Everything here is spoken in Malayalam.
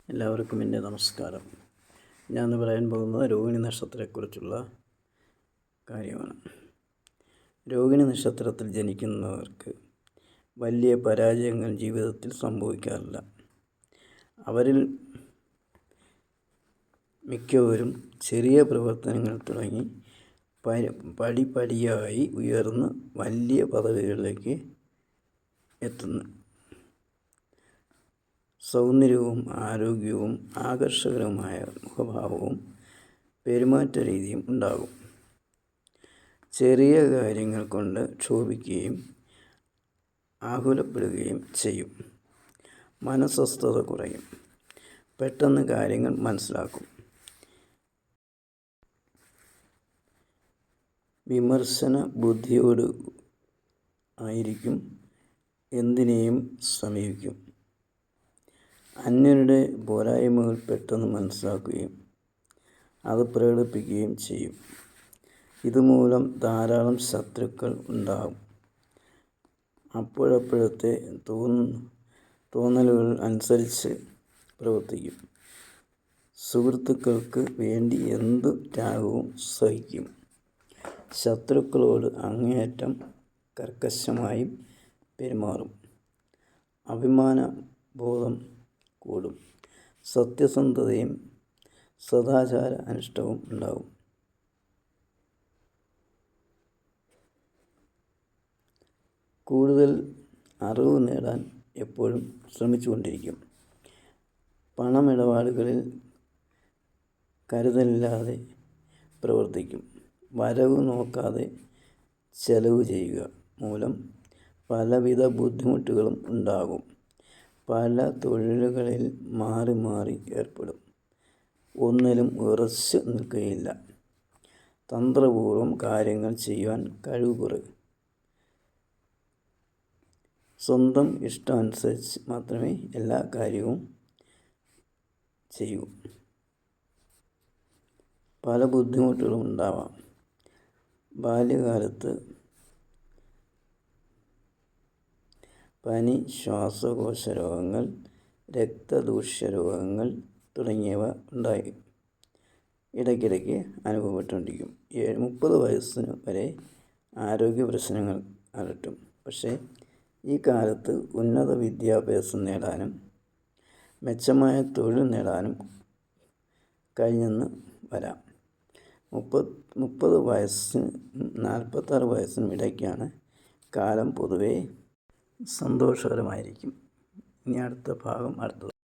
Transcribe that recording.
എല്ലാവർക്കും എൻ്റെ നമസ്കാരം. ഞാനിന്ന് പറയാൻ പോകുന്നത് രോഹിണി നക്ഷത്രത്തെക്കുറിച്ചുള്ള കാര്യമാണ്. രോഹിണി നക്ഷത്രത്തിൽ ജനിക്കുന്നവർക്ക് വലിയ പരാജയങ്ങൾ ജീവിതത്തിൽ സംഭവിക്കാറില്ല. അവരിൽ മിക്കവരും ചെറിയ പ്രവർത്തനങ്ങൾ തുടങ്ങി പടിപടിയായി ഉയർന്ന് വലിയ പദവികളിലേക്ക് എത്തുന്നു. സൗന്ദര്യവും ആരോഗ്യവും ആകർഷകരമായ മുഖഭാവവും പെരുമാറ്റ രീതിയും ഉണ്ടാകും. ചെറിയ കാര്യങ്ങൾ കൊണ്ട് ക്ഷോഭിക്കുകയും ആകുലപ്പെടുകയും ചെയ്യും. മനസ്വസ്ഥത കുറയും. പെട്ടെന്ന് കാര്യങ്ങൾ മനസ്സിലാക്കും. വിമർശന ബുദ്ധിയോട് ആയിരിക്കും എന്തിനേയും സമീപിക്കും. അന്യരുടെ പോരായ്മകൾ പെട്ടെന്ന് മനസ്സിലാക്കുകയും അത് പ്രകടിപ്പിക്കുകയും ചെയ്യും. ഇതുമൂലം ധാരാളം ശത്രുക്കൾ ഉണ്ടാകും. അപ്പോഴപ്പോഴത്തെ തോന്നലുകൾ അനുസരിച്ച് പ്രവർത്തിക്കും. സുഹൃത്തുക്കൾക്ക് വേണ്ടി എന്തു ത്യാഗവും സഹിക്കും. ശത്രുക്കളോട് അങ്ങേയറ്റം കർക്കശമായും പെരുമാറും. അഭിമാനബോധം കൂടും. സത്യസന്ധതയും സദാചാര അനുഷ്ഠവും ഉണ്ടാകും. കൂടുതൽ അറിവ് നേടാൻ എപ്പോഴും ശ്രമിച്ചുകൊണ്ടിരിക്കും. പണമിടപാടുകളിൽ കരുതലില്ലാതെ പ്രവർത്തിക്കും. വരവ് നോക്കാതെ ചെലവ് ചെയ്യുക മൂലം പലവിധ ബുദ്ധിമുട്ടുകളും ഉണ്ടാകും. പല തൊഴിലുകളിൽ മാറി മാറി ഏർപ്പെടും. ഒന്നിലും ഉറച്ചു നിൽക്കുകയില്ല. തന്ത്രപൂർവ്വം കാര്യങ്ങൾ ചെയ്യുവാൻ കഴിവ് കുറയും. സ്വന്തം ഇഷ്ടമനുസരിച്ച് മാത്രമേ എല്ലാ കാര്യവും ചെയ്യൂ. പല ബുദ്ധിമുട്ടുകളും ഉണ്ടാവാം. ബാല്യകാലത്ത് പനി, ശ്വാസകോശ രോഗങ്ങൾ, രക്തദൂഷ്യ രോഗങ്ങൾ തുടങ്ങിയവ ഇടയ്ക്കിടയ്ക്ക് അനുഭവപ്പെട്ടുകൊണ്ടിരിക്കും. 30 വയസ്സിന് വരെ ആരോഗ്യ പ്രശ്നങ്ങൾ അലട്ടും. പക്ഷേ ഈ കാലത്ത് ഉന്നത വിദ്യാഭ്യാസം നേടാനും മെച്ചമായ തൊഴിൽ നേടാനും കഴിഞ്ഞെന്ന് വരാം. 30 വയസ്സിനും 46 വയസ്സിനും ഇടയ്ക്കാണ് കാലം പൊതുവെ സന്തോഷകരമായിരിക്കും. ഇനി അടുത്ത ഭാഗം അടുത്തത്.